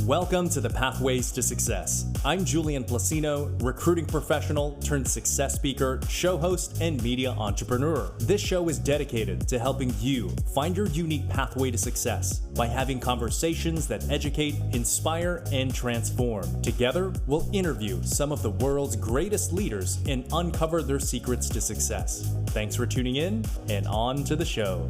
Welcome to the Pathways to Success. I'm Julian Placino, recruiting professional turned success speaker, show host, and media entrepreneur. This show is dedicated to helping you find your unique pathway to success by having conversations that educate, inspire, and transform. Together, we'll interview some of the world's greatest leaders and uncover their secrets to success. Thanks for tuning in, and on to the show.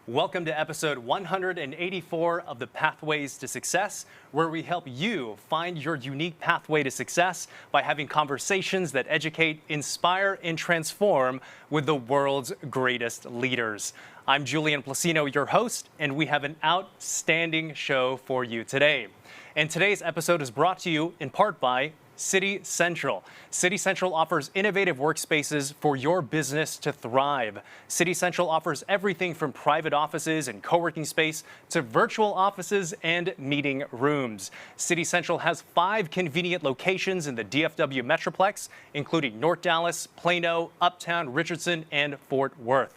Welcome to episode 184 of the Pathways to Success, where we help you find your unique pathway to success by having conversations that educate, inspire, and transform with the world's greatest leaders. I'm Julian Placino, your host, and we have an outstanding show for you today. And today's episode is brought to you in part by City Central. City Central offers innovative workspaces for your business to thrive. City Central offers everything from private offices and co-working space to virtual offices and meeting rooms. City Central has 5 convenient locations in the DFW Metroplex, including North Dallas, Plano, Uptown, Richardson, and Fort Worth.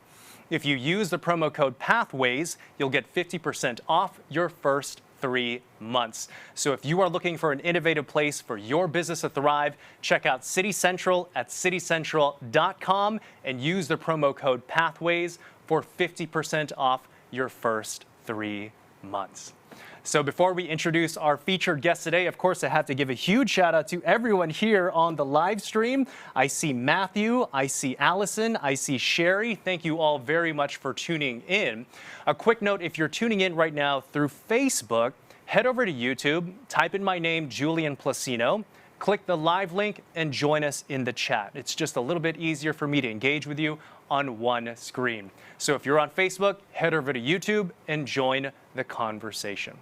If you use the promo code PATHWAYS, you'll get 50% off your first 3 months. So if you are looking for an innovative place for your business to thrive, check out City Central at citycentral.com and use the promo code PATHWAYS for 50% off your first 3 months. So before we introduce our featured guest today, of course, I have to give a huge shout out to everyone here on the live stream. I see Matthew, I see Allison, I see Cheri. Thank you all very much for tuning in. A quick note, if you're tuning in right now through Facebook, head over to YouTube, type in my name, Julian Placino, click the live link, and join us in the chat. It's just a little bit easier for me to engage with you on one screen. So if you're on Facebook, head over to YouTube and join the conversation.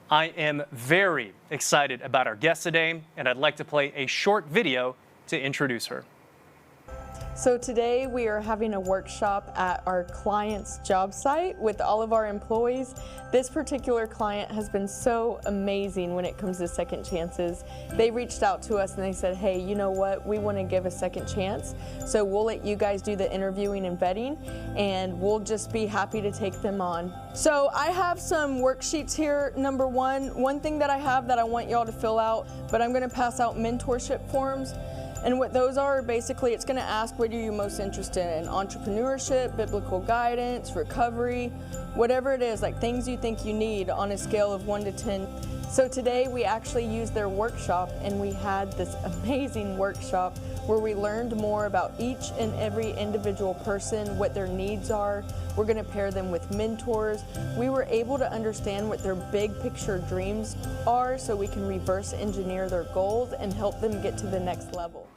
I am very excited about our guest today, and I'd like to play a short video to introduce her. So today we are having a workshop at our client's job site with all of our employees. This particular client has been so amazing when it comes to second chances. They reached out to us and they said, hey, you know what, we want to give a second chance. So we'll let you guys do the interviewing and vetting, and we'll just be happy to take them on. So I have some worksheets here. Number one thing that I have that I want y'all to fill out, but I'm going to pass out mentorship forms. And what those are, basically, it's going to ask what are you most interested in? Entrepreneurship, biblical guidance, recovery, whatever it is, like things you think you need on a scale of 1 to 10. So today we actually used their workshop, and we had this amazing workshop where we learned more about each and every individual person, what their needs are. We're going to pair them with mentors. We were able to understand what their big picture dreams are so we can reverse engineer their goals and help them get to the next level.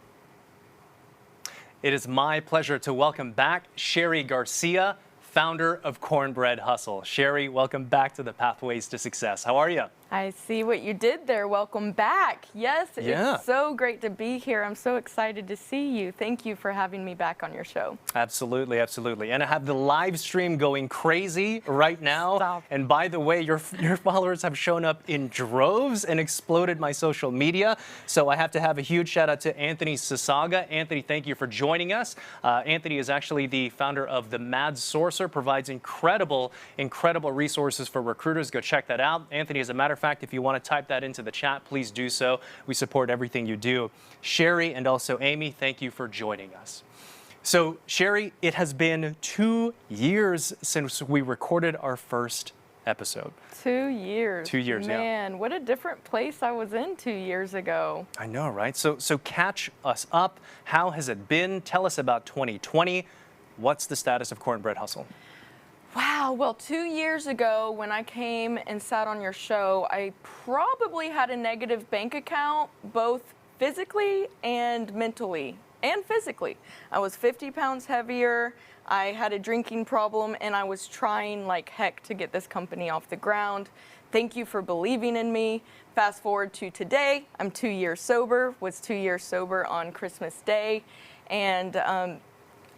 It is my pleasure to welcome back Cheri Garcia, founder of Cornbread Hustle. Cheri, welcome back to the Pathways to Success. How are you? I see what you did there. Welcome back. Yes, It's so great to be here. I'm so excited to see you. Thank you for having me back on your show. Absolutely, absolutely. And I have the live stream going crazy right now. Stop. And by the way, your followers have shown up in droves and exploded my social media. So I have to have a huge shout out to Anthony Sasaga. Anthony, thank you for joining us. Anthony is actually the founder of The Mad Sorcerer, provides incredible resources for recruiters. Go check that out. Anthony, as a matter of fact, if you want to type that into the chat, please do so. We support everything you do. Cheri and also Amy, thank you for joining us. So Cheri, it has been 2 years since we recorded our first episode. 2 years. 2 years, Man, what a different place I was in 2 years ago. I know, right? So catch us up. How has it been? Tell us about 2020. What's the status of Cornbread Hustle? Wow, well, 2 years ago when I came and sat on your show, I probably had a negative bank account, both physically and mentally and physically. I was 50 pounds heavier, I had a drinking problem, and I was trying like heck to get this company off the ground. Thank you for believing in me. Fast forward to today, I'm 2 years sober, was 2 years sober on Christmas Day, and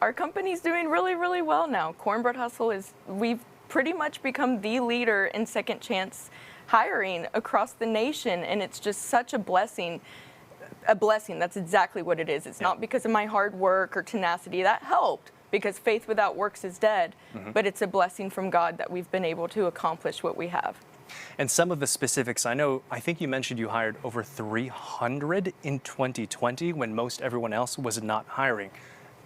our company's doing really, really well now. Cornbread Hustle we've pretty much become the leader in second chance hiring across the nation, and it's just such a blessing. A blessing, that's exactly what it is. It's not because of my hard work or tenacity. That helped, because faith without works is dead, but it's a blessing from God that we've been able to accomplish what we have. And some of the specifics, I think you mentioned you hired over 300 in 2020 when most everyone else was not hiring.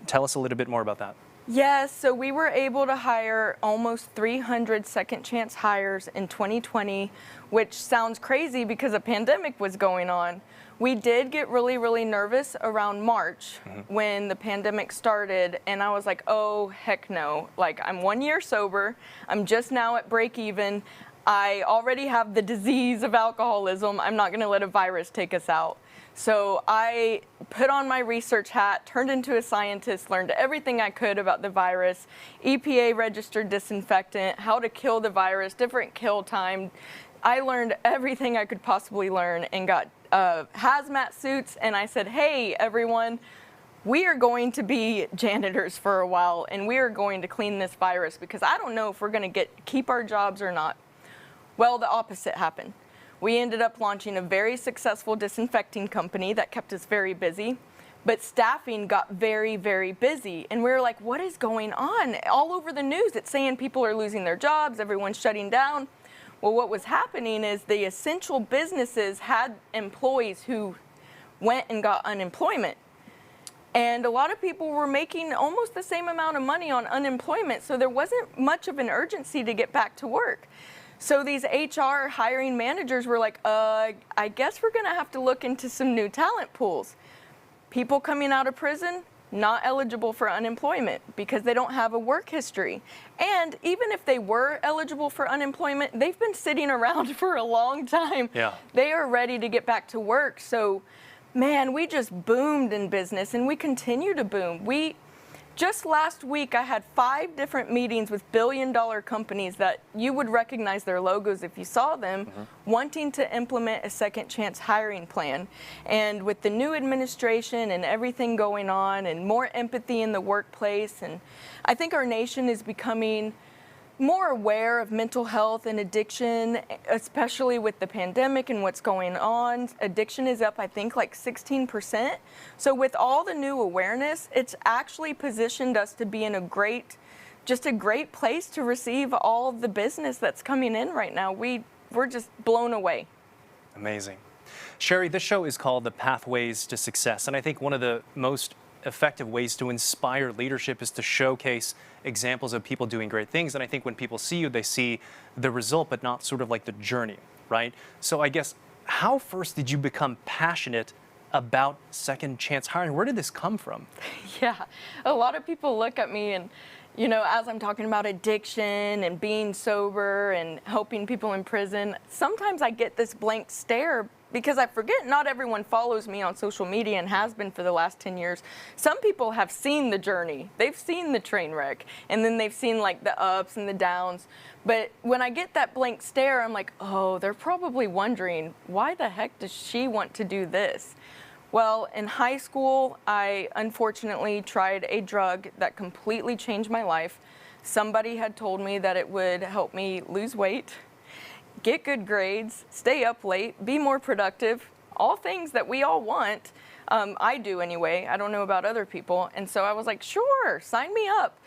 Tell us a little bit more about that. Yes, so we were able to hire almost 300 second chance hires in 2020, which sounds crazy because a pandemic was going on. We did get really, really nervous around March when the pandemic started, and I was like, oh, heck no. Like, I'm 1 year sober, I'm just now at break even, I already have the disease of alcoholism, I'm not gonna let a virus take us out. So I put on my research hat, turned into a scientist, learned everything I could about the virus, EPA registered disinfectant, how to kill the virus, different kill time. I learned everything I could possibly learn and got hazmat suits, and I said, hey everyone, we are going to be janitors for a while and we are going to clean this virus because I don't know if we're gonna keep our jobs or not. Well, the opposite happened. We ended up launching a very successful disinfecting company that kept us very busy, but staffing got very, very busy. And we were like, what is going on? All over the news, it's saying people are losing their jobs, everyone's shutting down. Well, what was happening is the essential businesses had employees who went and got unemployment. And a lot of people were making almost the same amount of money on unemployment, so there wasn't much of an urgency to get back to work. So these HR hiring managers were like, I guess we're gonna have to look into some new talent pools. People coming out of prison, not eligible for unemployment because they don't have a work history. And even if they were eligible for unemployment, they've been sitting around for a long time. Yeah. They are ready to get back to work. So, man, we just boomed in business and we continue to boom. Just last week, I had 5 different meetings with billion-dollar companies that you would recognize their logos if you saw them, wanting to implement a second chance hiring plan. And with the new administration and everything going on and more empathy in the workplace, and I think our nation is becoming more aware of mental health and addiction, especially with the pandemic and what's going on. Addiction is up, I think, like 16%. So with all the new awareness, it's actually positioned us to be in a great place to receive all of the business that's coming in right now. We're just blown away. Amazing. Cheri, this show is called The Pathways to Success, and I think one of the most effective ways to inspire leadership is to showcase examples of people doing great things. And I think when people see you, they see the result, but not sort of like the journey, right? So I guess, how first did you become passionate about second chance hiring? Where did this come from? Yeah, a lot of people look at me and, you know, as I'm talking about addiction and being sober and helping people in prison, sometimes I get this blank stare because I forget not everyone follows me on social media and has been for the last 10 years. Some people have seen the journey. They've seen the train wreck, and then they've seen like the ups and the downs. But when I get that blank stare, I'm like, oh, they're probably wondering, why the heck does she want to do this? Well, in high school, I unfortunately tried a drug that completely changed my life. Somebody had told me that it would help me lose weight, get good grades, stay up late, be more productive, all things that we all want. I do anyway. I don't know about other people. And so I was like, sure, sign me up.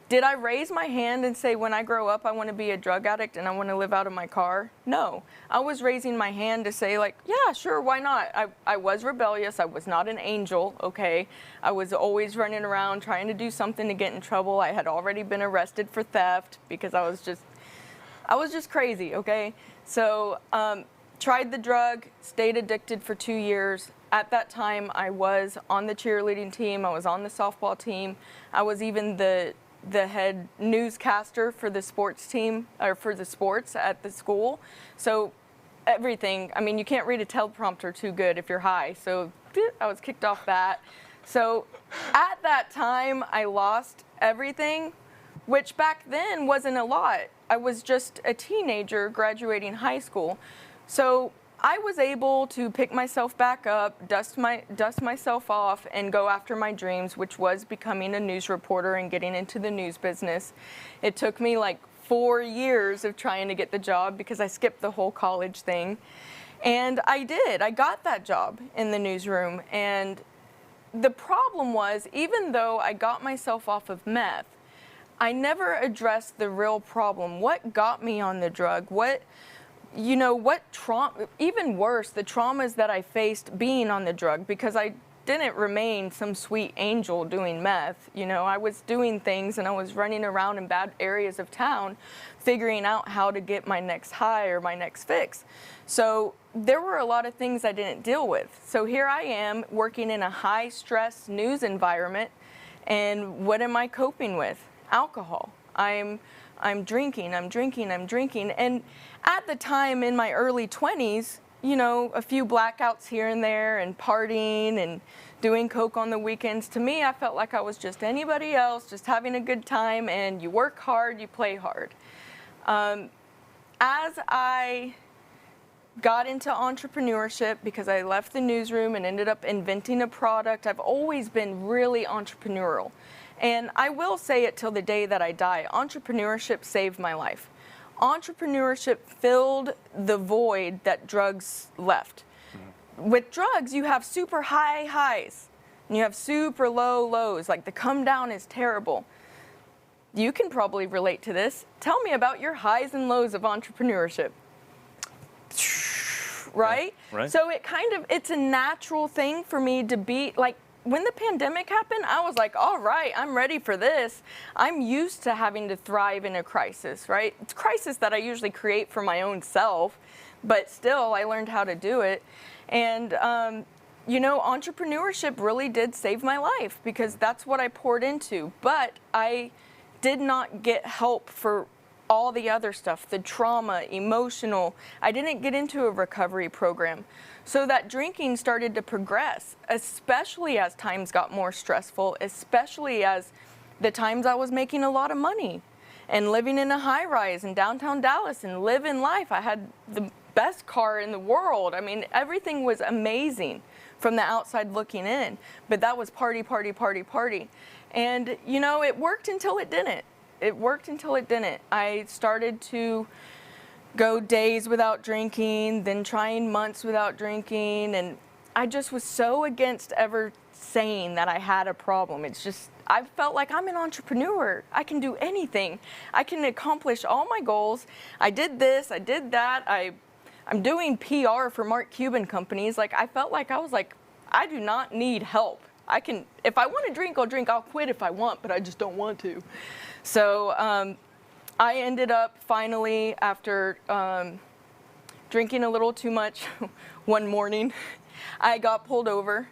Did I raise my hand and say, when I grow up, I want to be a drug addict and I want to live out of my car? No. I was raising my hand to say, like, yeah, sure, why not? I was rebellious. I was not an angel, okay? I was always running around trying to do something to get in trouble. I had already been arrested for theft because I was just crazy, okay? So tried the drug, stayed addicted for 2 years. At that time, I was on the cheerleading team. I was on the softball team. I was even the head newscaster for the sports team, or for the sports at the school. So everything, I mean, you can't read a teleprompter too good if you're high. So I was kicked off that. So at that time, I lost everything, which back then wasn't a lot. I was just a teenager graduating high school. So I was able to pick myself back up, dust myself off, and go after my dreams, which was becoming a news reporter and getting into the news business. It took me like 4 years of trying to get the job because I skipped the whole college thing. And I did. I got that job in the newsroom. And the problem was, even though I got myself off of meth, I never addressed the real problem. What got me on the drug? What trauma, even worse, the traumas that I faced being on the drug, because I didn't remain some sweet angel doing meth. I was doing things and I was running around in bad areas of town, figuring out how to get my next high or my next fix. So there were a lot of things I didn't deal with. So here I am working in a high stress news environment, and what am I coping with? Alcohol. I'm drinking. And at the time in my early 20s, a few blackouts here and there and partying and doing coke on the weekends. To me, I felt like I was just anybody else, just having a good time, and you work hard, you play hard. As I got into entrepreneurship, because I left the newsroom and ended up inventing a product, I've always been really entrepreneurial. And I will say it till the day that I die, entrepreneurship saved my life. Entrepreneurship filled the void that drugs left. With drugs, you have super high highs and you have super low lows. Like, the come down is terrible. You can probably relate to this. Tell me about your highs and lows of entrepreneurship. Right? Yeah, right. So it's a natural thing for me to be like, when the pandemic happened, I was like, all right, I'm ready for this. I'm used to having to thrive in a crisis, right? It's a crisis that I usually create for my own self, but still, I learned how to do it. And, entrepreneurship really did save my life, because that's what I poured into. But I did not get help for all the other stuff, the trauma, emotional. I didn't get into a recovery program. So that drinking started to progress, especially as times got more stressful, especially as the times I was making a lot of money and living in a high rise in downtown Dallas and living life. I had the best car in the world. I mean, everything was amazing from the outside looking in, but that was party. And, it worked until it didn't. I started to go days without drinking, then trying months without drinking, and I just was so against ever saying that I had a problem. It's just, I felt like I'm an entrepreneur. I can do anything. I can accomplish all my goals. I did this, I did that. I'm doing PR for Mark Cuban companies. Like, I felt like I was like, I do not need help. If I want to drink, I'll drink. I'll quit if I want, but I just don't want to. So, I ended up finally, after drinking a little too much one morning, I got pulled over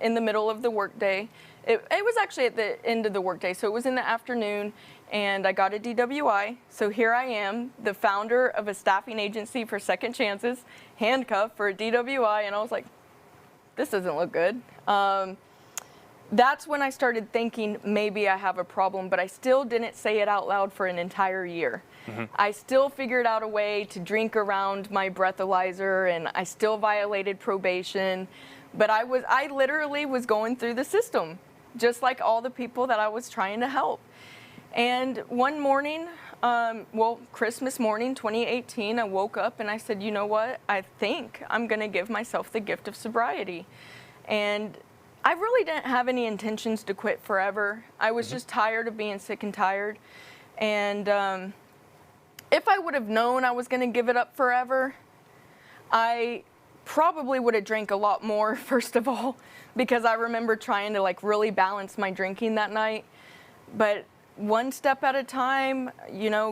in the middle of the workday. It was actually at the end of the workday, so it was in the afternoon, and I got a DWI. So here I am, the founder of a staffing agency for second chances, handcuffed for a DWI, and I was like, this doesn't look good. That's when I started thinking maybe I have a problem, but I still didn't say it out loud for an entire year. Mm-hmm. I still figured out a way to drink around my breathalyzer, and I still violated probation, but I literally was going through the system, just like all the people that I was trying to help. And one morning, Christmas morning, 2018, I woke up and I said, you know what? I think I'm gonna give myself the gift of sobriety. And I really didn't have any intentions to quit forever. I was just tired of being sick and tired. And if I would have known I was going to give it up forever, I probably would have drank a lot more, first of all, because I remember trying to really balance my drinking that night. But one step at a time,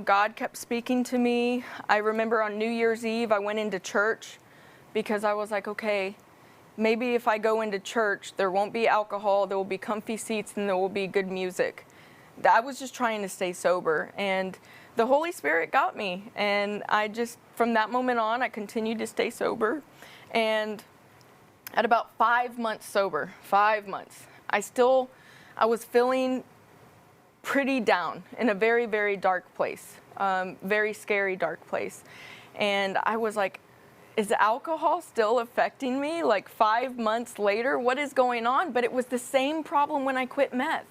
God kept speaking to me. I remember on New Year's Eve, I went into church because I was like, okay, maybe if I go into church, there won't be alcohol, there will be comfy seats, and there will be good music. I was just trying to stay sober, and the Holy Spirit got me. And from that moment on, I continued to stay sober. And at about 5 months sober, 5 months, I was feeling pretty down in a very, very dark place, very scary, dark place. And I was like, is alcohol still affecting me? 5 months later, what is going on? But it was the same problem when I quit meth.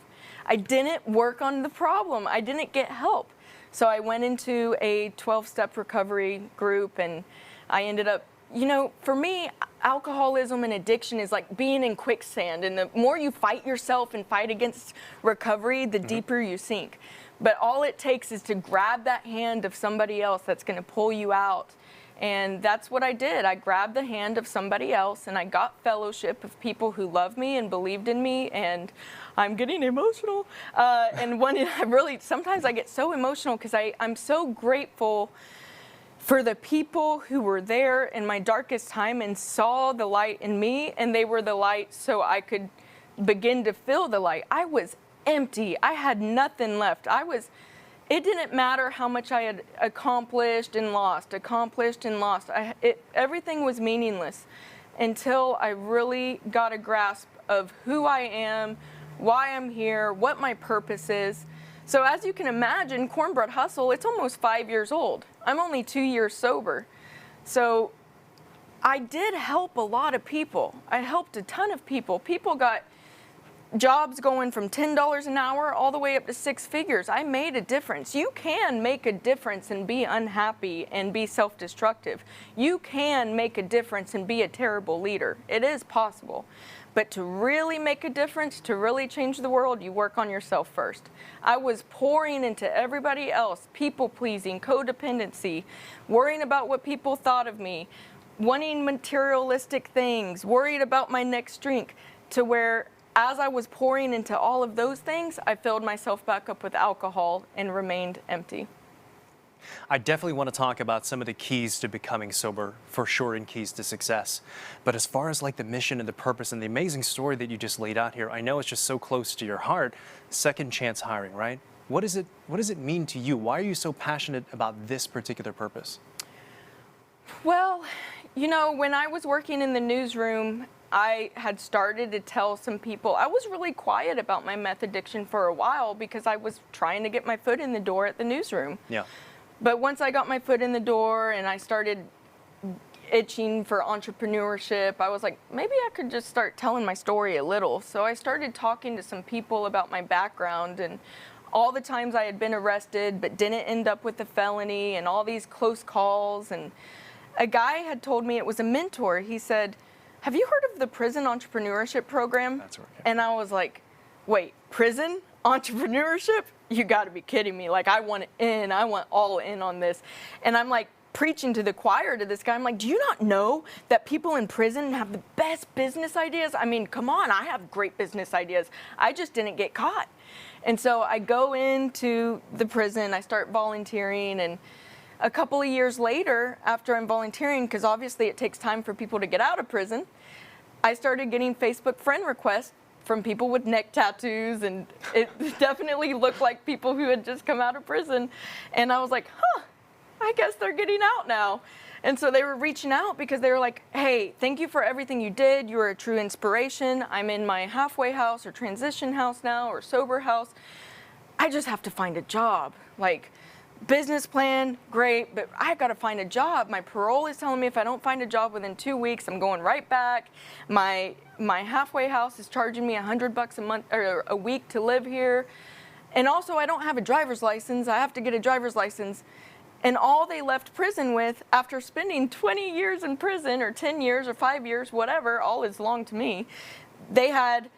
I didn't work on the problem. I didn't get help. So I went into a 12-step recovery group, and I ended up you know, for me, alcoholism and addiction is like being in quicksand. And the more you fight yourself and fight against recovery, the deeper you sink. But all it takes is to grab that hand of somebody else that's going to pull you out. And that's what I did. I grabbed the hand of somebody else, and I got fellowship of people who loved me and believed in me. And I'm getting emotional. Sometimes I get so emotional because I'm so grateful for the people who were there in my darkest time and saw the light in me, and they were the light so I could begin to feel the light. I was empty. I had nothing left. It didn't matter how much I had accomplished and lost. Everything was meaningless until I really got a grasp of who I am, why I'm here, what my purpose is. So as you can imagine, Cornbread Hustle, it's almost 5 years old. I'm only 2 years sober. So I did help a lot of people. I helped a ton of people. People got jobs going from $10 an hour all the way up to 6 figures. I made a difference. You can make a difference and be unhappy and be self-destructive. You can make a difference and be a terrible leader. It is possible. But to really make a difference, to really change the world, you work on yourself first. I was pouring into everybody else, people-pleasing, codependency, worrying about what people thought of me, wanting materialistic things, worried about my next drink, to where as I was pouring into all of those things, I filled myself back up with alcohol and remained empty. I definitely want to talk about some of the keys to becoming sober, for sure, and keys to success. But as far as like the mission and the purpose and the amazing story that you just laid out here, I know it's just so close to your heart. Second chance hiring, right? What does it mean to you? Why are you so passionate about this particular purpose? Well, you know, when I was working in the newsroom, I had started to tell some people. I was really quiet about my meth addiction for a while because I was trying to get my foot in the door at the newsroom. Yeah. But once I got my foot in the door and I started itching for entrepreneurship, I was like, maybe I could just start telling my story a little. So I started talking to some people about my background and all the times I had been arrested but didn't end up with a felony and all these close calls. And a guy had told me, it was a mentor, he said, have you heard of the prison entrepreneurship program? That's right. And I was like, wait, prison entrepreneurship? You got to be kidding me. Like, I want in. I want all in on this. And I'm like preaching to the choir to this guy. I'm like, do you not know that people in prison have the best business ideas? I mean, come on, I have great business ideas. I just didn't get caught. And so I go into the prison, I start volunteering, and a couple of years later, after I'm volunteering, because obviously it takes time for people to get out of prison, I started getting Facebook friend requests from people with neck tattoos, and it definitely looked like people who had just come out of prison. And I was like, I guess they're getting out now. And so they were reaching out because they were like, hey, thank you for everything you did. You were a true inspiration. I'm in my halfway house or transition house now or sober house. I just have to find a job. Like, business plan, great, but I got to find a job. My parole is telling me if I don't find a job within 2 weeks, I'm going right back. My halfway house is charging me $100 a month or a week to live here. And also, I don't have a driver's license. I have to get a driver's license. And all they left prison with, after spending 20 years in prison, or 10 years, or 5 years, whatever, all is long to me, they had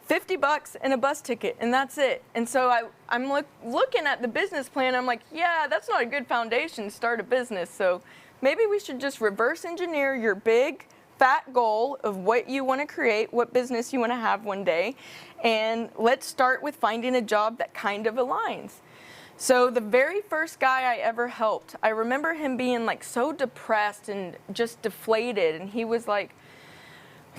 $50 and a bus ticket, and that's it. And so I'm looking at the business plan. I'm like, yeah, that's not a good foundation to start a business. So maybe we should just reverse engineer your big, fat goal of what you want to create, what business you want to have one day, and let's start with finding a job that kind of aligns. So the very first guy I ever helped, I remember him being like so depressed and just deflated, and he was like,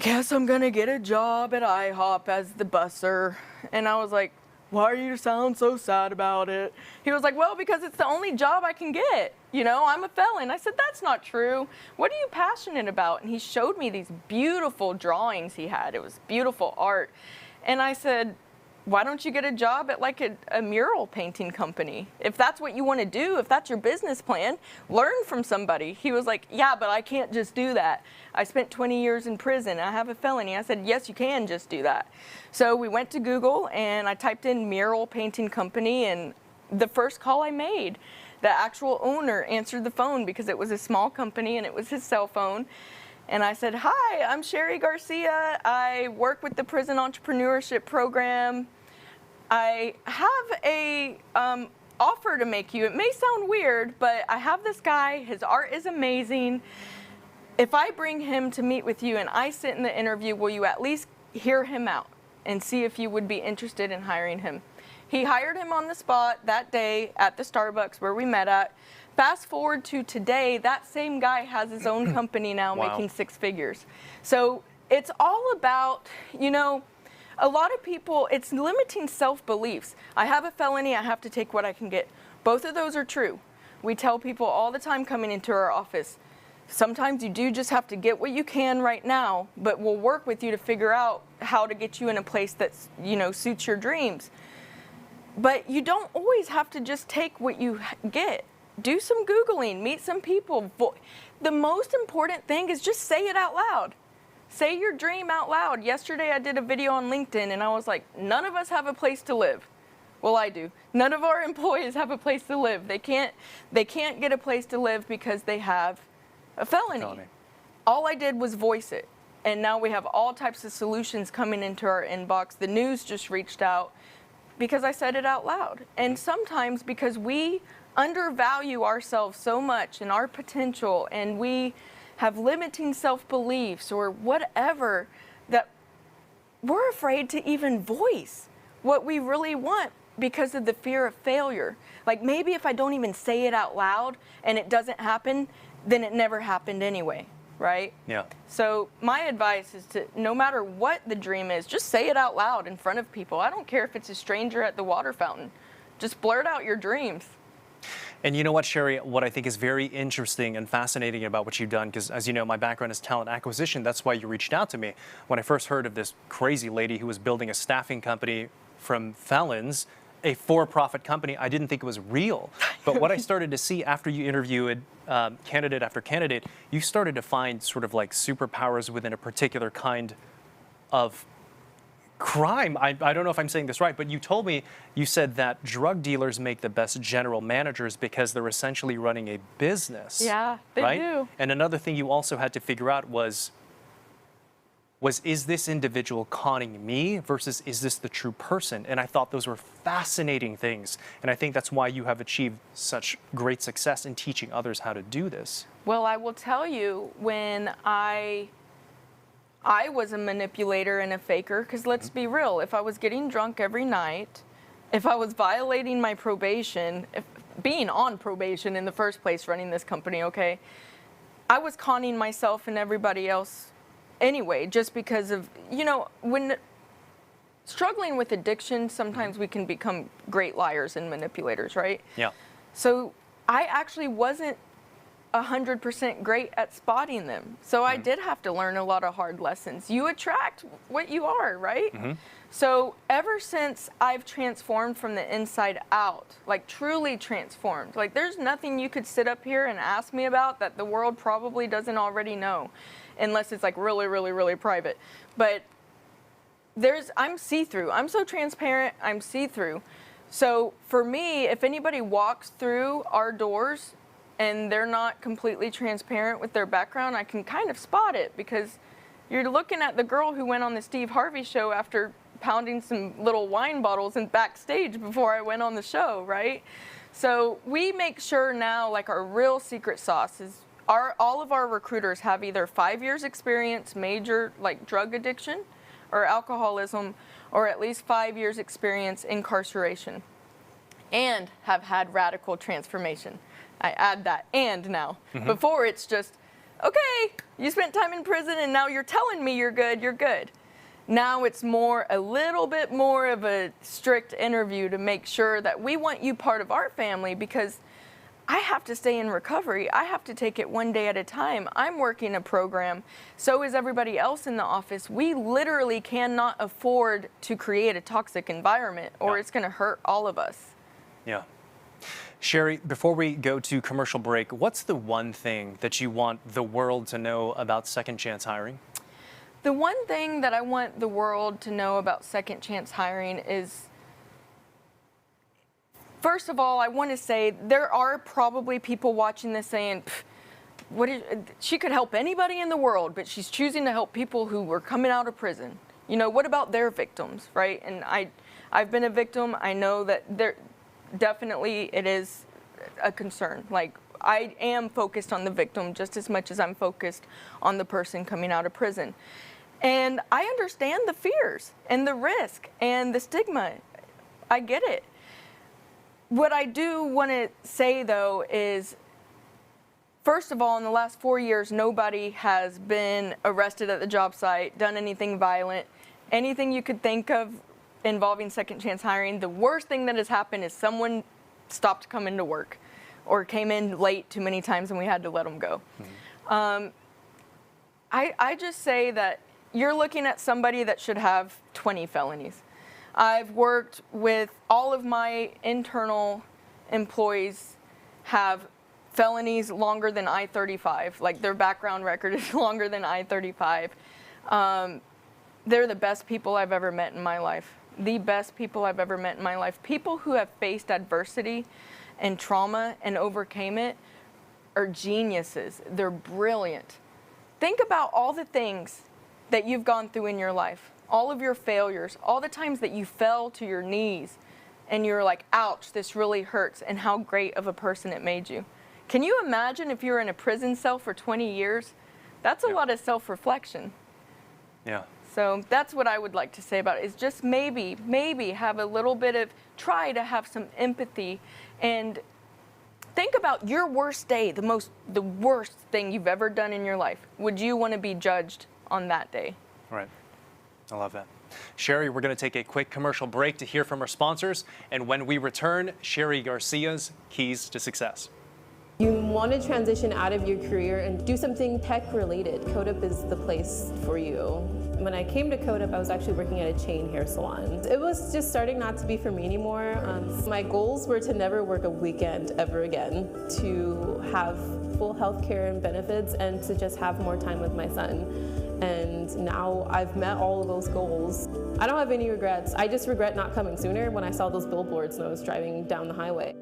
guess I'm gonna get a job at IHOP as the busser. And I was like, why do you sound so sad about it? He was like, well, because it's the only job I can get. You know, I'm a felon. I said, that's not true. What are you passionate about? And he showed me these beautiful drawings he had. It was beautiful art. And I said, why don't you get a job at like a mural painting company? If that's what you want to do, if that's your business plan, learn from somebody. He was like, yeah, but I can't just do that. I spent 20 years in prison. I have a felony. I said, yes, you can just do that. So we went to Google and I typed in mural painting company, and the first call I made, The actual owner answered the phone because it was a small company and it was his cell phone. And I said, "Hi, I'm Cheri Garcia. I work with the prison entrepreneurship program. I have a offer to make you. It may sound weird, but I have this guy. His art is amazing. If I bring him to meet with you and I sit in the interview, will you at least hear him out and see if you would be interested in hiring him?" He hired him on the spot that day at the Starbucks where we met at. Fast forward to today, that same guy has his own company now. Wow. Making 6 figures. So it's all about, you know, a lot of people, it's limiting self-beliefs. I have a felony, I have to take what I can get. Both of those are true. We tell people all the time coming into our office, sometimes you do just have to get what you can right now, but we'll work with you to figure out how to get you in a place that's, you know, suits your dreams. But you don't always have to just take what you get. Do some Googling, meet some people. The most important thing is just say it out loud. Say your dream out loud. Yesterday I did a video on LinkedIn and I was like, none of us have a place to live. Well, I do. None of our employees have a place to live. They can't get a place to live because they have a felony. All I did was voice it. And now we have all types of solutions coming into our inbox. The news just reached out because I said it out loud. And sometimes because we undervalue ourselves so much and our potential, and we have limiting self-beliefs or whatever, that we're afraid to even voice what we really want because of the fear of failure. Like, maybe if I don't even say it out loud and it doesn't happen, then it never happened anyway, right? Yeah. So my advice is to, no matter what the dream is, just say it out loud in front of people. I don't care if it's a stranger at the water fountain. Just blurt out your dreams. And you know what, Cheri, what I think is very interesting and fascinating about what you've done, because as you know, my background is talent acquisition. That's why you reached out to me. When I first heard of this crazy lady who was building a staffing company from felons, a for-profit company, I didn't think it was real. But what I started to see after you interviewed candidate after candidate, you started to find sort of like superpowers within a particular kind of crime. I don't know if I'm saying this right, but you told me, you said that drug dealers make the best general managers because they're essentially running a business. Yeah, they right? do. And another thing you also had to figure out was is this individual conning me versus is this the true person? And I thought those were fascinating things. And I think that's why you have achieved such great success in teaching others how to do this. Well, I will tell you, when I was a manipulator and a faker, because let's be real, if I was getting drunk every night, if I was violating my probation, being on probation in the first place running this company, okay, I was conning myself and everybody else anyway, just because of, you know, when struggling with addiction, sometimes we can become great liars and manipulators, right? Yeah. So I actually wasn't 100% great at spotting them. So I did have to learn a lot of hard lessons. You attract what you are, right? So ever since I've transformed from the inside out, like truly transformed, like there's nothing you could sit up here and ask me about that the world probably doesn't already know, unless it's like really, really, really private. But I'm see-through. I'm so transparent, I'm see-through. So for me, if anybody walks through our doors and they're not completely transparent with their background, I can kind of spot it, because you're looking at the girl who went on the Steve Harvey show after pounding some little wine bottles in backstage before I went on the show, right? So we make sure now, like, our real secret sauce is all of our recruiters have either 5 years experience, major like drug addiction or alcoholism, or at least 5 years experience incarceration, and have had radical transformation. I add that "and" now. Before it's just, okay, you spent time in prison and now you're telling me you're good, you're good. Now it's a little bit more of a strict interview to make sure that we want you part of our family, because I have to stay in recovery. I have to take it one day at a time. I'm working a program. So is everybody else in the office. We literally cannot afford to create a toxic environment, or it's going to hurt all of us. Yeah. Cheri, before we go to commercial break, what's the one thing that you want the world to know about Second Chance Hiring? The one thing that I want the world to know about Second Chance Hiring is First of all, I want to say there are probably people watching this saying, she could help anybody in the world, but she's choosing to help people who were coming out of prison. You know, what about their victims, right? And I've been a victim. I know that definitely it is a concern. Like, I am focused on the victim just as much as I'm focused on the person coming out of prison. And I understand the fears and the risk and the stigma. I get it. What I do want to say, though, is, first of all, in the last 4 years, nobody has been arrested at the job site, done anything violent, anything you could think of involving second chance hiring. The worst thing that has happened is someone stopped coming to work or came in late too many times and we had to let them go. Mm-hmm. I just say that you're looking at somebody that should have 20 felonies. I've worked with all of my internal employees have felonies longer than I-35. Like, their background record is longer than I-35. They're the best people I've ever met in my life. The best people I've ever met in my life. People who have faced adversity and trauma and overcame it are geniuses. They're brilliant. Think about all the things that you've gone through in your life. All of your failures, all the times that you fell to your knees and you're like, ouch, this really hurts, and how great of a person it made you. Can you imagine if you were in a prison cell for 20 years? That's a lot of self-reflection. Yeah. So that's what I would like to say about it, is just maybe have a little bit of, try to have some empathy and think about your worst day, the worst thing you've ever done in your life. Would you want to be judged on that day? Right. I love that. Cheri, we're going to take a quick commercial break to hear from our sponsors. And when we return, Cheri Garcia's Keys to Success. You want to transition out of your career and do something tech related. CodeUp is the place for you. When I came to CodeUp, I was actually working at a chain hair salon. It was just starting not to be for me anymore. My goals were to never work a weekend ever again, to have full health care and benefits, and to just have more time with my son. And now I've met all of those goals. I don't have any regrets. I just regret not coming sooner when I saw those billboards when I was driving down the highway.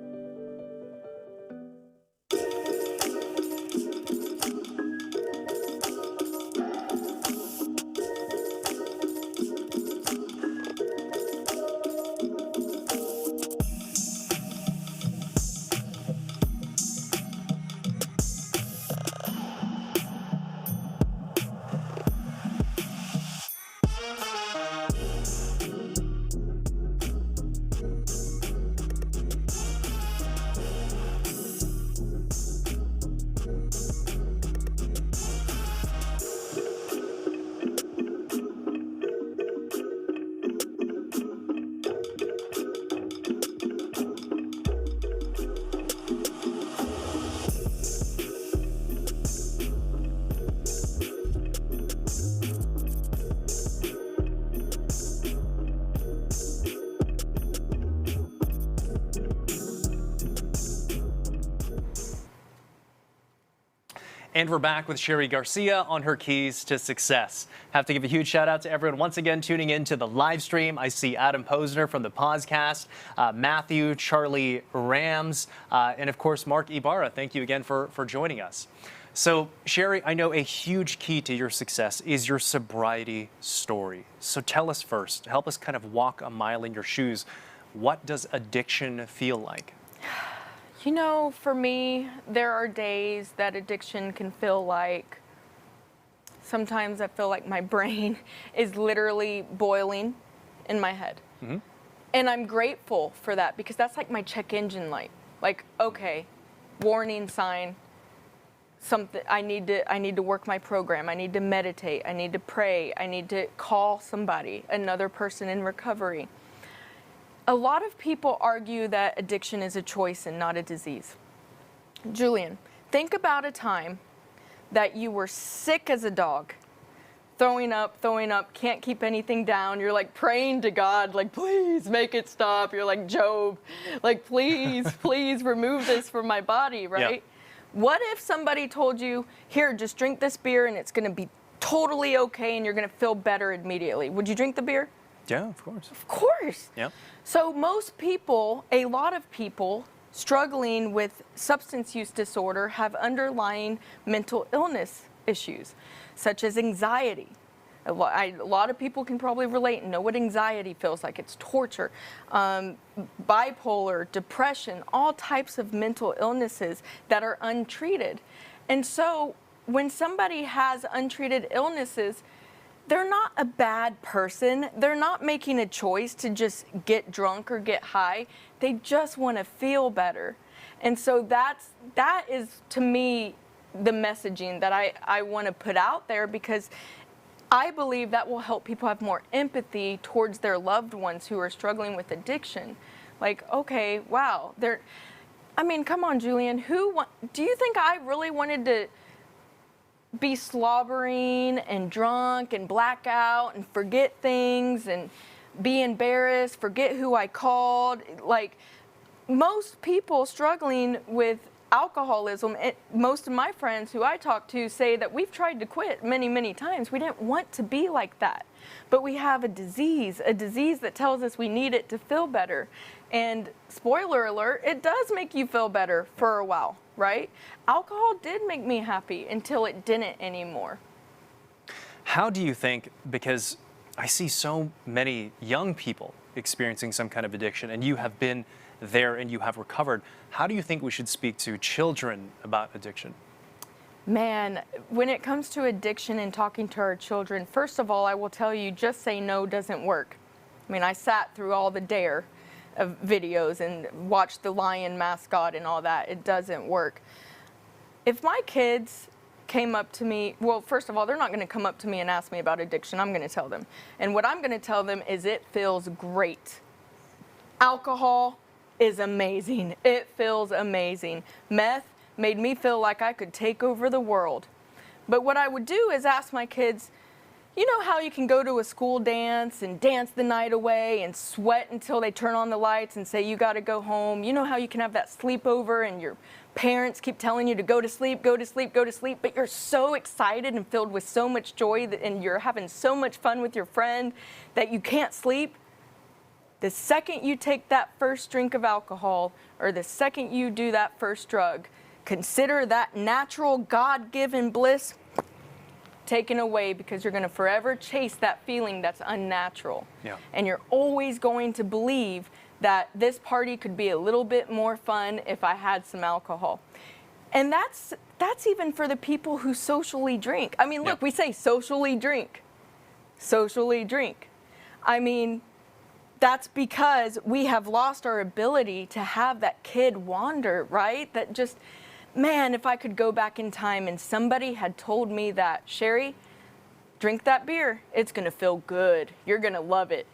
And we're back with Cheri Garcia on her keys to success. Have to give a huge shout out to everyone once again tuning in to the live stream. I see Adam Posner from the podcast, Matthew, Charlie Rams, and of course, Mark Ibarra. Thank you again for joining us. So, Cheri, I know a huge key to your success is your sobriety story. So tell us first, help us kind of walk a mile in your shoes. What does addiction feel like? You know, for me, there are days that addiction can feel like, sometimes I feel like my brain is literally boiling in my head. Mm-hmm. And I'm grateful for that, because that's like my check engine light. Like, okay, warning sign, something, I need to work my program. I need to meditate. I need to pray. I need to call somebody, another person in recovery. A lot of people argue that addiction is a choice and not a disease. Julian, think about a time that you were sick as a dog, throwing up, can't keep anything down. You're like praying to God, like, please make it stop. You're like Job, like, please, please remove this from my body, right? Yep. What if somebody told you, here, just drink this beer and it's going to be totally okay and you're going to feel better immediately? Would you drink the beer? Yeah, of course. Of course. Yeah. So most people, a lot of people struggling with substance use disorder have underlying mental illness issues, such as anxiety. A lot of people can probably relate and know what anxiety feels like. It's torture. Bipolar, depression, all types of mental illnesses that are untreated. And so when somebody has untreated illnesses, they're not a bad person. They're not making a choice to just get drunk or get high. They just want to feel better. And so that is, to me, the messaging that I want to put out there, because I believe that will help people have more empathy towards their loved ones who are struggling with addiction. Like, okay, wow, come on, Julian, do you think I really wanted to be slobbering and drunk and black out and forget things and be embarrassed, forget who I called? Like, most people struggling with alcoholism, most of my friends who I talk to say that we've tried to quit many, many times. We didn't want to be like that. But we have a disease that tells us we need it to feel better. And spoiler alert, it does make you feel better for a while, right? Alcohol did make me happy until it didn't anymore. How do you think, because I see so many young people experiencing some kind of addiction, and you have been there and you have recovered, how do you think we should speak to children about addiction? Man, when it comes to addiction and talking to our children, first of all, I will tell you, just say no doesn't work. I mean, I sat through all the DARE of videos and watched the lion mascot and all that. It doesn't work. If my kids came up to me, well, first of all, they're not going to come up to me and ask me about addiction. I'm going to tell them. And what I'm going to tell them is it feels great. Alcohol is amazing. It feels amazing. Meth made me feel like I could take over the world. But what I would do is ask my kids, you know how you can go to a school dance and dance the night away and sweat until they turn on the lights and say you got to go home? You know how you can have that sleepover and your parents keep telling you to go to sleep, go to sleep, go to sleep, but you're so excited and filled with so much joy and you're having so much fun with your friend that you can't sleep? The second you take that first drink of alcohol, or the second you do that first drug, consider that natural God-given bliss taken away, because you're going to forever chase that feeling that's unnatural. Yeah. And you're always going to believe that this party could be a little bit more fun if I had some alcohol. And that's even for the people who socially drink. I mean, look, Yeah. we say socially drink. Socially drink. I mean, that's because we have lost our ability to have that kid wander, right? That just, man, if I could go back in time and somebody had told me that, Cheri, drink that beer. It's going to feel good. You're going to love it.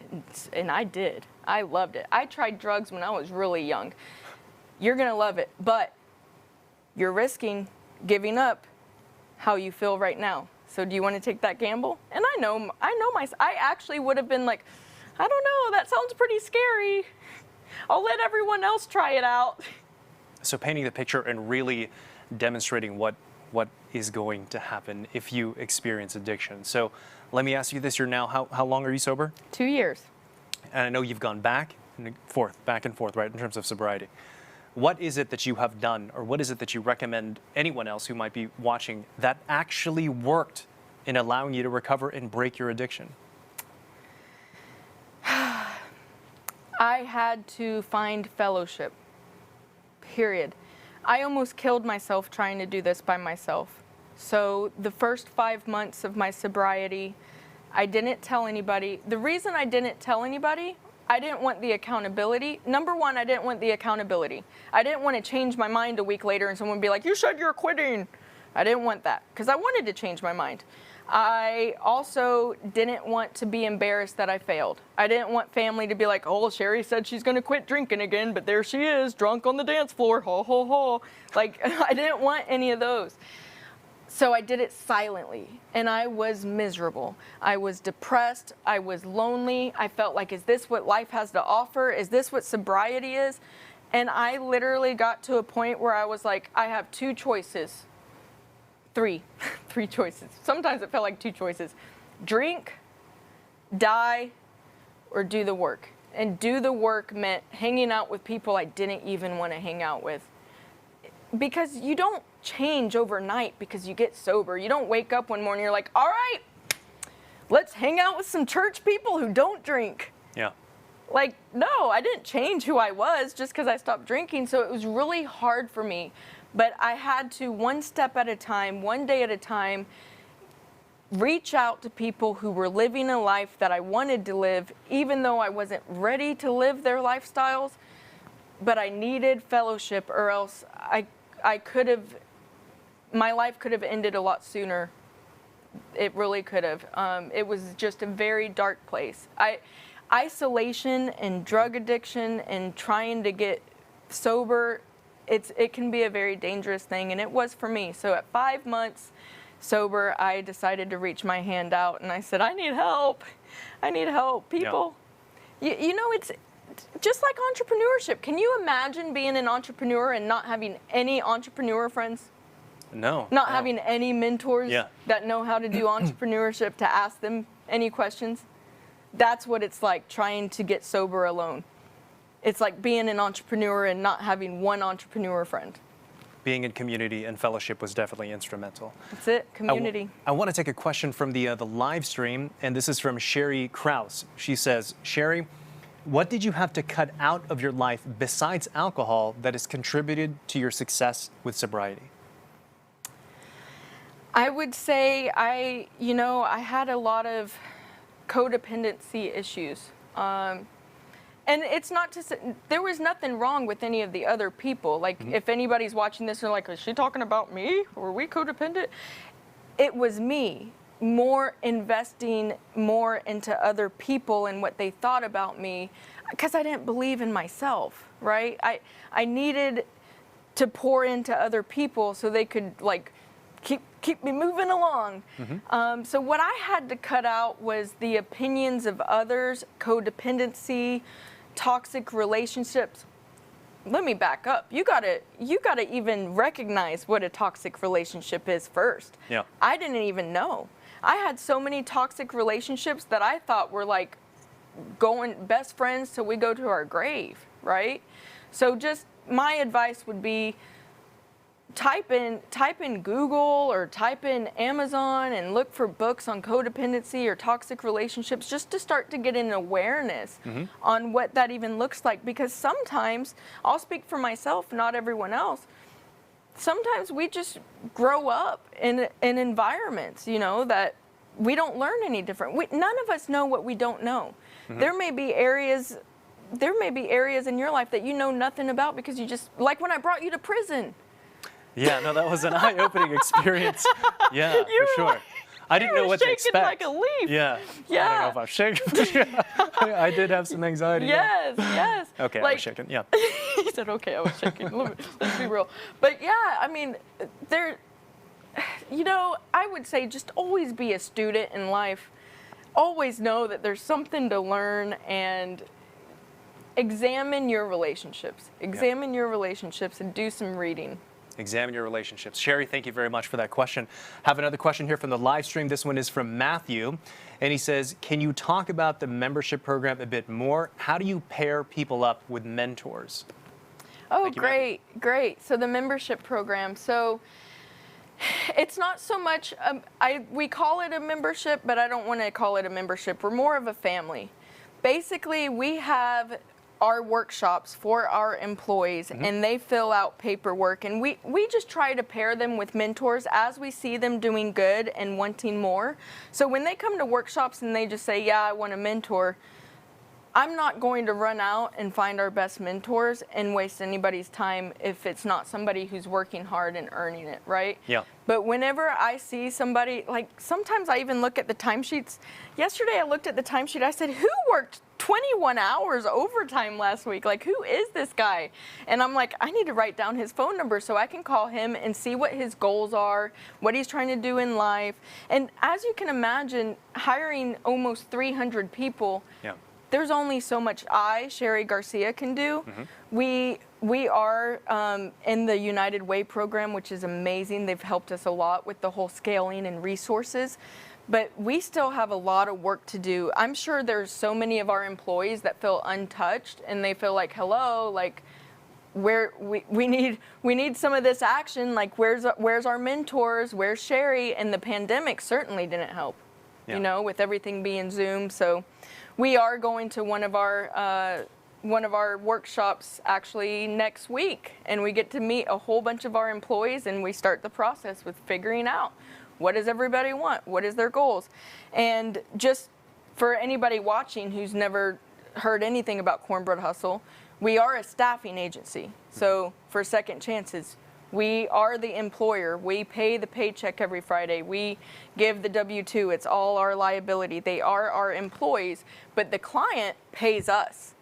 And I did. I loved it. I tried drugs when I was really young. You're going to love it, but you're risking giving up how you feel right now. So do you want to take that gamble? And I actually would have been like, I don't know, that sounds pretty scary. I'll let everyone else try it out. So painting the picture and really demonstrating what is going to happen if you experience addiction. So let me ask you this, you're now, how long are you sober? 2 years. And I know you've gone back and forth, right, in terms of sobriety. What is it that you have done, or what is it that you recommend anyone else who might be watching that actually worked in allowing you to recover and break your addiction? I had to find fellowship, period. I almost killed myself trying to do this by myself. So the first 5 months of my sobriety, I didn't tell anybody. The reason I didn't tell anybody, I didn't want the accountability. Number one, I didn't want the accountability. I didn't want to change my mind a week later and someone would be like, you said you're quitting. I didn't want that, because I wanted to change my mind. I also didn't want to be embarrassed that I failed. I didn't want family to be like, oh, Cheri said she's going to quit drinking again, but there she is, drunk on the dance floor, ho, ho, ho. Like, I didn't want any of those. So I did it silently, and I was miserable. I was depressed. I was lonely. I felt like, is this what life has to offer? Is this what sobriety is? And I literally got to a point where I was like, I have two choices. Three choices. Sometimes it felt like two choices. Drink, die, or do the work. And do the work meant hanging out with people I didn't even want to hang out with. Because you don't change overnight because you get sober. You don't wake up one morning, you're like, all right, let's hang out with some church people who don't drink. Yeah. Like, no, I didn't change who I was just because I stopped drinking. So it was really hard for me. But I had to, one step at a time, one day at a time, reach out to people who were living a life that I wanted to live, even though I wasn't ready to live their lifestyles. But I needed fellowship, or else I could have, my life could have ended a lot sooner. It really could have. It was just a very dark place. Isolation and drug addiction and trying to get sober, it can be a very dangerous thing, and it was for me. So at 5 months sober, I decided to reach my hand out, and I said, I need help. I need help, people. Yeah. You know, it's just like entrepreneurship. Can you imagine being an entrepreneur and not having any entrepreneur friends? No. Not having any mentors Yeah. that know how to do entrepreneurship to ask them any questions? That's what it's like trying to get sober alone. It's like being an entrepreneur and not having one entrepreneur friend. Being in community and fellowship was definitely instrumental. That's it, community. I want to take a question from the live stream, and this is from Cheri Krause. She says, Cheri, what did you have to cut out of your life besides alcohol that has contributed to your success with sobriety? I would say I had a lot of codependency issues. And it's not to say, there was nothing wrong with any of the other people. Like, if anybody's watching this and they're like, is she talking about me? Were we codependent? It was me, investing more into other people and what they thought about me, because I didn't believe in myself, right? I needed to pour into other people so they could, like, keep me moving along. So what I had to cut out was the opinions of others, codependency, toxic relationships. Let me back up. You gotta even recognize what a toxic relationship is first. Yeah. I didn't even know. I had so many toxic relationships that I thought were like going best friends till we go to our grave, right? So just my advice would be, type in Google or type in Amazon and look for books on codependency or toxic relationships, just to start to get an awareness on what that even looks like. Because sometimes, I'll speak for myself, not everyone else, sometimes we just grow up in environments, that we don't learn any different. None of us know what we don't know. There may be areas in your life that you know nothing about because you just, like when I brought you to prison. Yeah, no, that was an eye-opening experience. Yeah, for sure. I didn't know what to expect. Like a leaf. Yeah. Yeah. I don't know if I'm shaking, but yeah, I did have some anxiety. Yes, yes. Okay, I was shaking. Yeah. He said, okay, I was shaking. Let's be real. But yeah, I mean, I would say just always be a student in life. Always know that there's something to learn, and examine your relationships. Examine your relationships and do some reading. Examine your relationships. Cheri, thank you very much for that question. Have another question here from the live stream. This one is from Matthew, and he says, can you talk about the membership program a bit more? How do you pair people up with mentors? Oh, great. So the membership program. So it's not so much, we call it a membership, but I don't want to call it a membership. We're more of a family. Basically, we have our workshops for our employees, and they fill out paperwork, and we just try to pair them with mentors as we see them doing good and wanting more. So when they come to workshops and they just say, yeah, I want a mentor, I'm not going to run out and find our best mentors and waste anybody's time if it's not somebody who's working hard and earning it, right? Yeah. But whenever I see somebody, like sometimes I even look at the timesheets. Yesterday I looked at the timesheet, I said, who worked 21 hours overtime last week? Like, who is this guy? And I'm like, I need to write down his phone number so I can call him and see what his goals are, what he's trying to do in life. And as you can imagine, hiring almost 300 people, there's only so much Cheri Garcia, can do. We are in the United Way program, which is amazing. They've helped us a lot with the whole scaling and resources. but we still have a lot of work to do. I'm sure there's so many of our employees that feel untouched, and they feel like, hello, like, we need some of this action. Like, where's our mentors? Where's Cheri? And the pandemic certainly didn't help, you know, with everything being Zoom. So we are going to one of our workshops actually next week, and we get to meet a whole bunch of our employees, and we start the process with figuring out what does everybody want, what is their goals. And just for anybody watching who's never heard anything about Cornbread Hustle, we are a staffing agency. So for Second Chances, we are the employer. We pay the paycheck every Friday. We give the W-2. It's all our liability. They are our employees, but the client pays us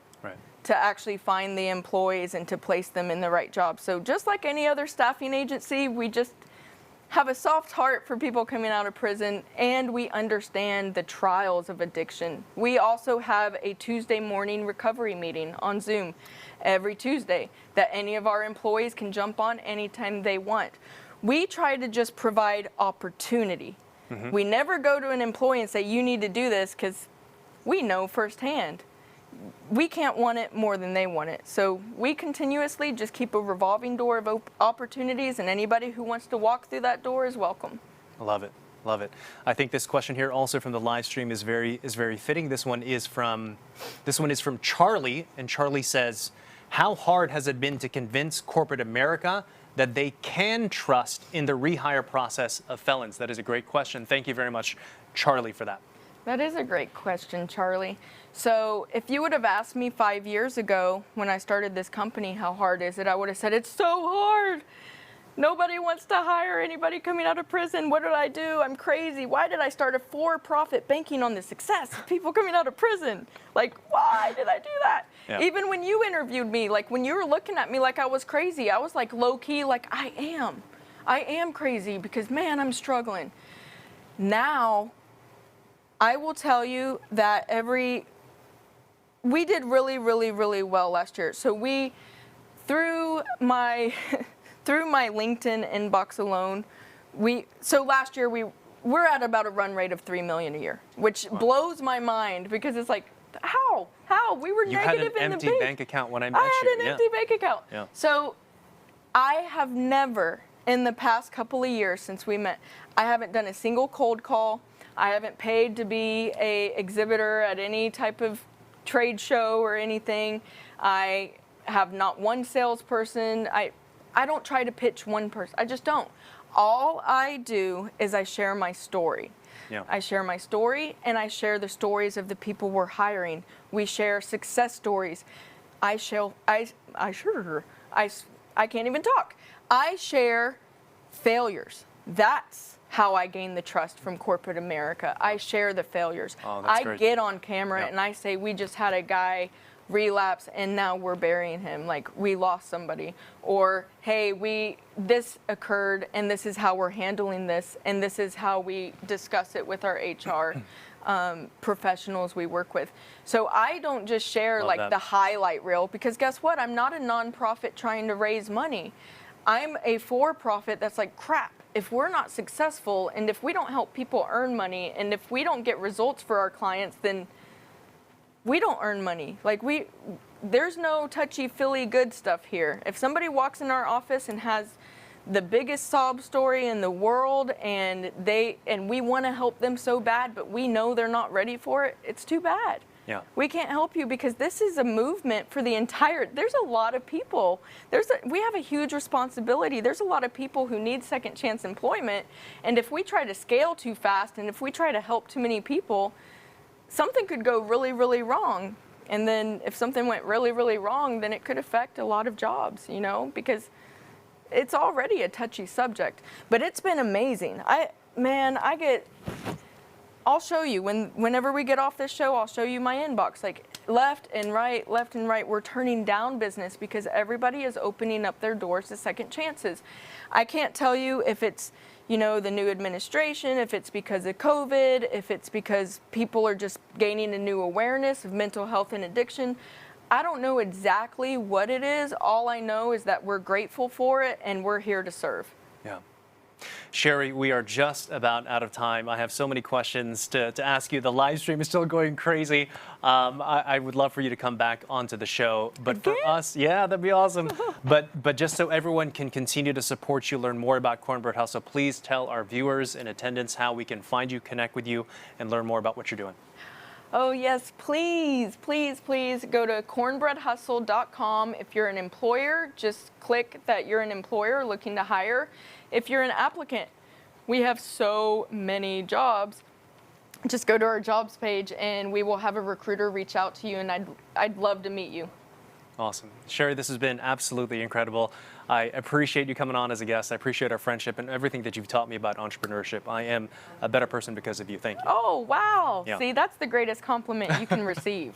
to actually find the employees and to place them in the right job. So just like any other staffing agency, we just have a soft heart for people coming out of prison, and we understand the trials of addiction. We also have a Tuesday morning recovery meeting on Zoom every Tuesday that any of our employees can jump on anytime they want. We try to just provide opportunity. We never go to an employee and say, you need to do this, because we know firsthand we can't want it more than they want it. So we continuously just keep a revolving door of opportunities, and anybody who wants to walk through that door is welcome. Love it. Love it. I think this question here also from the live stream is very fitting. This one is from Charlie, and Charlie says, how hard has it been to convince corporate America that they can trust in the rehire process of felons? That is a great question. Thank you very much, Charlie, for that. That is a great question, Charlie. So if you would have asked me 5 years ago when I started this company, how hard is it? I would have said, it's so hard. Nobody wants to hire anybody coming out of prison. What did I do? I'm crazy. Why did I start a for-profit banking on the success of people coming out of prison? Like, why did I do that? Yeah. Even when you interviewed me, like when you were looking at me like I was crazy, I was like low-key, like I am crazy because, man, I'm struggling. Now, I will tell you that we did really, really, really well last year. So through my LinkedIn inbox alone, so last year we're at about a run rate of $3 million a year, which blows my mind, because it's like, how we were negative in the bank. You had an empty bank account when I met you. I had an empty bank account. Yeah. So I have never, in the past couple of years since we met, I haven't done a single cold call. I haven't paid to be a exhibitor at any type of trade show or anything. I have not one salesperson. I don't try to pitch one person. I just don't. All I do is I share my story. Yeah. I share my story, and I share the stories of the people we're hiring. We share success stories. I can't even talk. I share failures. That's how I gain the trust from corporate America. I share the failures. Oh, that's great. Get on camera and I say, we just had a guy relapse and now we're burying him. Like, we lost somebody. Or, hey, this occurred and this is how we're handling this, and this is how we discuss it with our HR professionals we work with. So I don't just share the highlight reel, because guess what? I'm not a nonprofit trying to raise money. I'm a for-profit that's like, crap. If we're not successful, and if we don't help people earn money, and if we don't get results for our clients, then we don't earn money. Like, there's no touchy-feely good stuff here. If somebody walks in our office and has the biggest sob story in the world, and we want to help them so bad, but we know they're not ready for it, it's too bad. Yeah. We can't help you, because this is a movement for the entire, there's a lot of people. We have a huge responsibility. There's a lot of people who need second chance employment, and if we try to scale too fast, and if we try to help too many people, something could go really, really wrong. And then if something went really, really wrong, then it could affect a lot of jobs, because it's already a touchy subject. But it's been amazing. I'll show you whenever we get off this show. I'll show you my inbox, like left and right. We're turning down business because everybody is opening up their doors to second chances. I can't tell you if it's the new administration, if it's because of COVID, if it's because people are just gaining a new awareness of mental health and addiction. I don't know exactly what it is. All I know is that we're grateful for it and we're here to serve. Yeah. Cheri, we are just about out of time. I have so many questions to ask you. The live stream is still going crazy. I would love for you to come back onto the show. But for us, yeah, that'd be awesome. But just so everyone can continue to support you, learn more about Cornbread Hustle, please tell our viewers in attendance how we can find you, connect with you, and learn more about what you're doing. Oh yes, please, please, please go to cornbreadhustle.com. If you're an employer, just click that you're an employer looking to hire. If you're an applicant, we have so many jobs. Just go to our jobs page and we will have a recruiter reach out to you, and I'd love to meet you. Awesome. Cheri, this has been absolutely incredible. I appreciate you coming on as a guest. I appreciate our friendship and everything that you've taught me about entrepreneurship. I am a better person because of you. Thank you. Oh, wow. Yeah. See, that's the greatest compliment you can receive.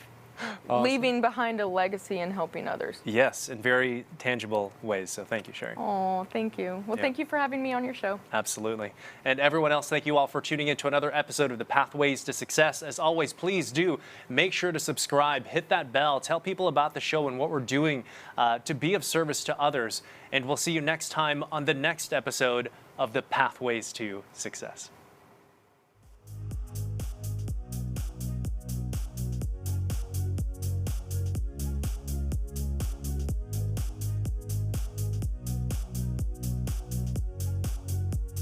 Awesome. Leaving behind a legacy and helping others. Yes, in very tangible ways. So thank you, Cheri. Oh, thank you. Well, Yeah. thank you for having me on your show. Absolutely. And everyone else, thank you all for tuning in to another episode of the Pathways to Success. As always, please do make sure to subscribe, hit that bell, tell people about the show and what we're doing to be of service to others. And we'll see you next time on the next episode of the Pathways to Success.